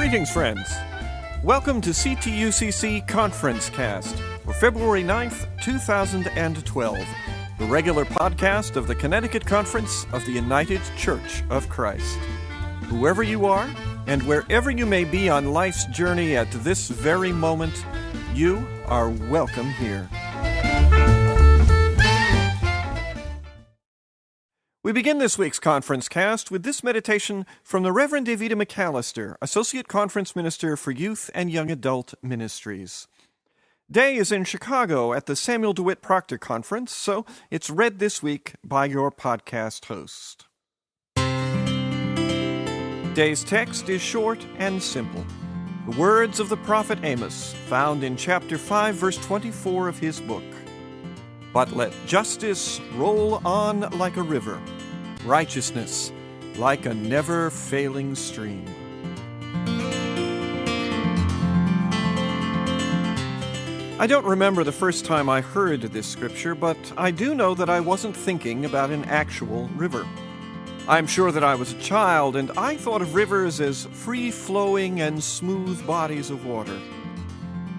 Greetings, friends. Welcome to CTUCC ConferenceCast for February 9th, 2012, the regular podcast of the Connecticut Conference of the United Church of Christ. Whoever you are, and wherever you may be on life's journey at this very moment, you are welcome here. We begin this week's Conference Cast with this meditation from the Reverend Davida McCallister, Associate Conference Minister for Youth and Young Adult Ministries. Day is in Chicago at the Samuel DeWitt Proctor Conference, so it's read this week by your podcast host. Day's text is short and simple. The words of the prophet Amos, found in chapter 5, verse 24 of his book. But let justice roll on like a river, righteousness like a never-failing stream. I don't remember the first time I heard this scripture, but I do know that I wasn't thinking about an actual river. I'm sure that I was a child, and I thought of rivers as free-flowing and smooth bodies of water.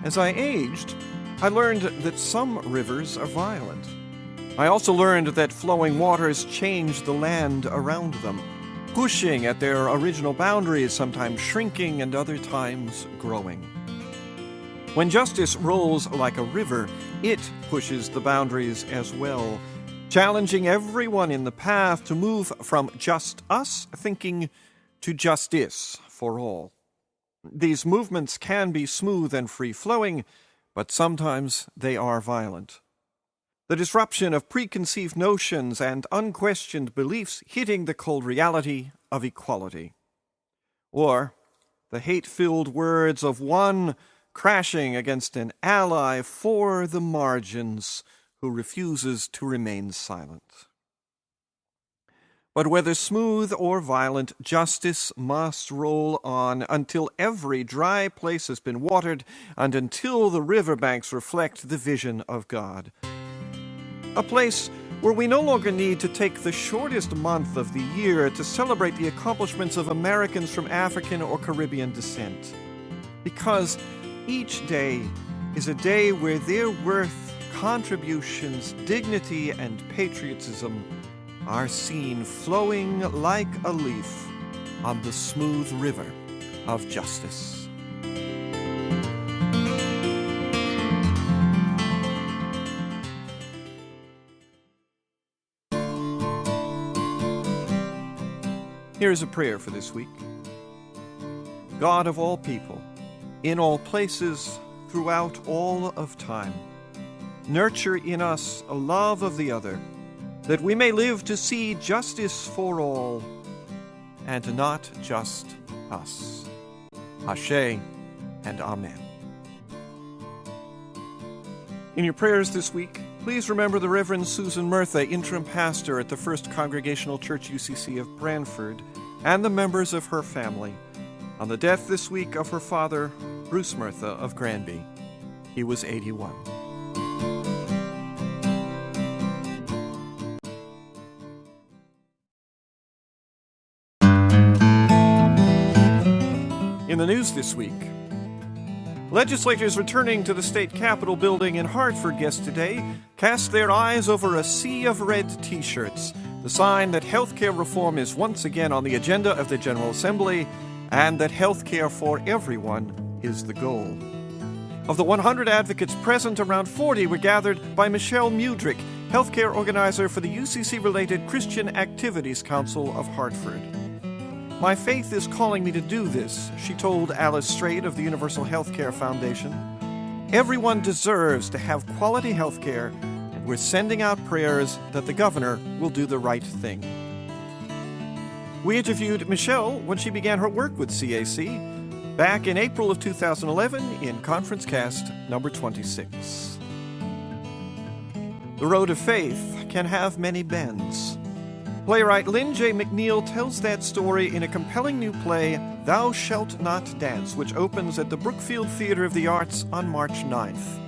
As I aged, I learned that some rivers are violent. I also learned that flowing waters change the land around them, pushing at their original boundaries, sometimes shrinking and other times growing. When justice rolls like a river, it pushes the boundaries as well, challenging everyone in the path to move from just us thinking to justice for all. These movements can be smooth and free-flowing, but sometimes they are violent. The disruption of preconceived notions and unquestioned beliefs hitting the cold reality of equality. Or the hate-filled words of one crashing against an ally for the margins who refuses to remain silent. But whether smooth or violent, justice must roll on until every dry place has been watered and until the riverbanks reflect the vision of God. A place where we no longer need to take the shortest month of the year to celebrate the accomplishments of Americans from African or Caribbean descent. Because each day is a day where their worth, contributions, dignity, and patriotism are seen flowing like a leaf on the smooth river of justice. Here is a prayer for this week. God of all people, in all places, throughout all of time, nurture in us a love of the other, that we may live to see justice for all, and not just us. Ashe and Amen. In your prayers this week, please remember the Reverend Susan Murtha, interim pastor at the First Congregational Church UCC of Branford, and the members of her family, on the death this week of her father, Bruce Murtha of Granby. He was 81. In the news this week, legislators returning to the state capitol building in Hartford yesterday cast their eyes over a sea of red T-shirts, the sign that healthcare reform is once again on the agenda of the General Assembly and that healthcare for everyone is the goal. Of the 100 advocates present, around 40 were gathered by Michelle Mudrick, healthcare organizer for the UCC-related Christian Activities Council of Hartford. My faith is calling me to do this, she told Alice Straight of the Universal Healthcare Foundation. Everyone deserves to have quality healthcare, and we're sending out prayers that the governor will do the right thing. We interviewed Michelle when she began her work with CAC back in April of 2011 in ConferenceCast number 26. The road of faith can have many bends. Playwright Lynn J. McNeil tells that story in a compelling new play, Thou Shalt Not Dance, which opens at the Bloomfield Theater of the Arts on March 9th.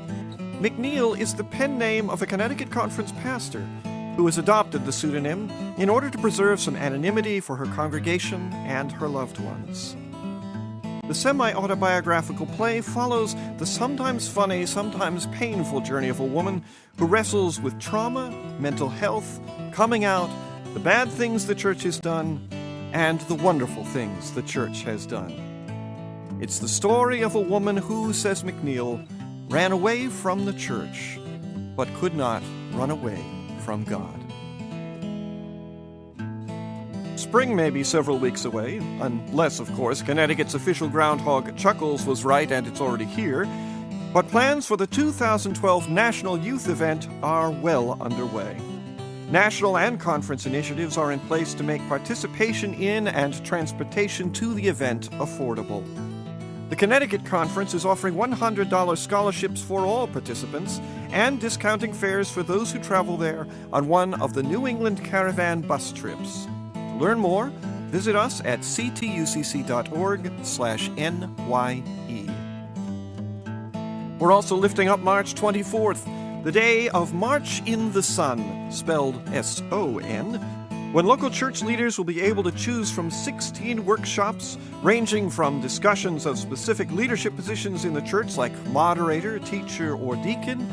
McNeil is the pen name of a Connecticut Conference pastor who has adopted the pseudonym in order to preserve some anonymity for her congregation and her loved ones. The semi-autobiographical play follows the sometimes funny, sometimes painful journey of a woman who wrestles with trauma, mental health, coming out, the bad things the church has done, and the wonderful things the church has done. It's the story of a woman who, says McNeil, ran away from the church, but could not run away from God. Spring may be several weeks away, unless, of course, Connecticut's official groundhog Chuckles was right and it's already here. But plans for the 2012 National Youth Event are well underway. National and conference initiatives are in place to make participation in and transportation to the event affordable. The Connecticut Conference is offering $100 scholarships for all participants and discounting fares for those who travel there on one of the New England Caravan bus trips. To learn more, visit us at ctucc.org/NYE. We're also lifting up March 24th, the day of March in the Sun, spelled S-O-N, when local church leaders will be able to choose from 16 workshops ranging from discussions of specific leadership positions in the church like moderator, teacher, or deacon,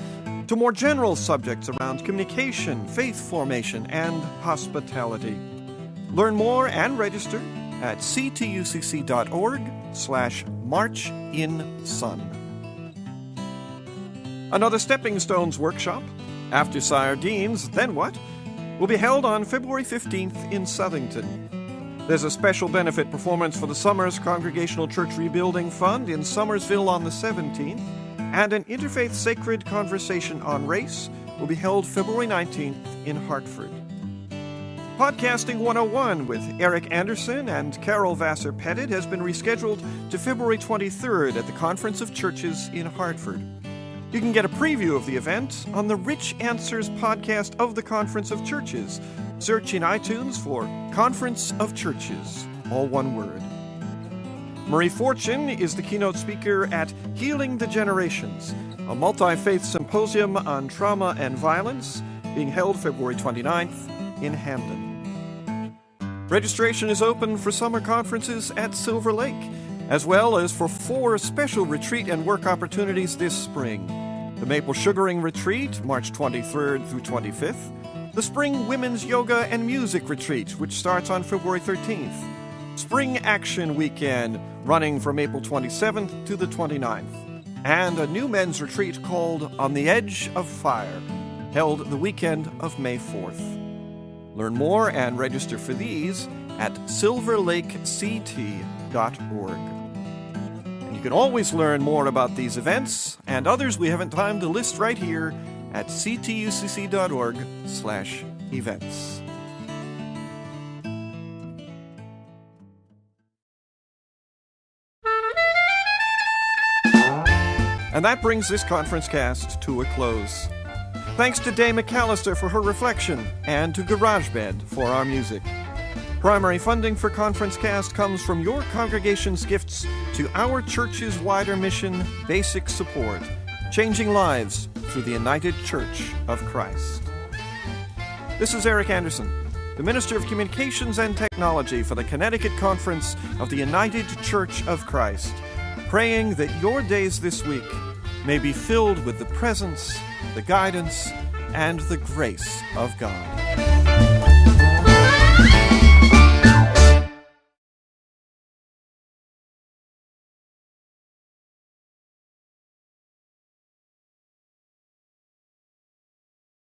to more general subjects around communication, faith formation, and hospitality. Learn more and register at ctucc.org/marchinsun. Another Stepping Stones workshop, After Sardines, Then What?, will be held on February 15th in Southington. There's a special benefit performance for the Summers Congregational Church Rebuilding Fund in Summersville on the 17th, and an interfaith sacred conversation on race will be held February 19th in Hartford. Podcasting 101 with Eric Anderson and Carol Vassar-Pettit has been rescheduled to February 23rd at the Conference of Churches in Hartford. You can get a preview of the event on the Rich Answers podcast of the Conference of Churches. Search in iTunes for Conference of Churches, all one word. Marie Fortune is the keynote speaker at Healing the Generations, a multi-faith symposium on trauma and violence, being held February 29th in Hamden. Registration is open for summer conferences at Silver Lake, as well as for 4 special retreat and work opportunities this spring. The Maple Sugaring Retreat, March 23rd through 25th. The Spring Women's Yoga and Music Retreat, which starts on February 13th. Spring Action Weekend, running from April 27th to the 29th. And a new men's retreat called On the Edge of Fire, held the weekend of May 4th. Learn more and register for these at silverlakect.org. You can always learn more about these events and others we haven't time to list right here at ctucc.org/events. And that brings this ConferenceCast to a close. Thanks to Day McCallister for her reflection and to GarageBand for our music. Primary funding for ConferenceCast comes from your congregation's gifts to our church's wider mission, basic support, changing lives through the United Church of Christ. This is Eric Anderson, the Minister of Communications and Technology for the Connecticut Conference of the United Church of Christ, praying that your days this week may be filled with the presence, the guidance, and the grace of God.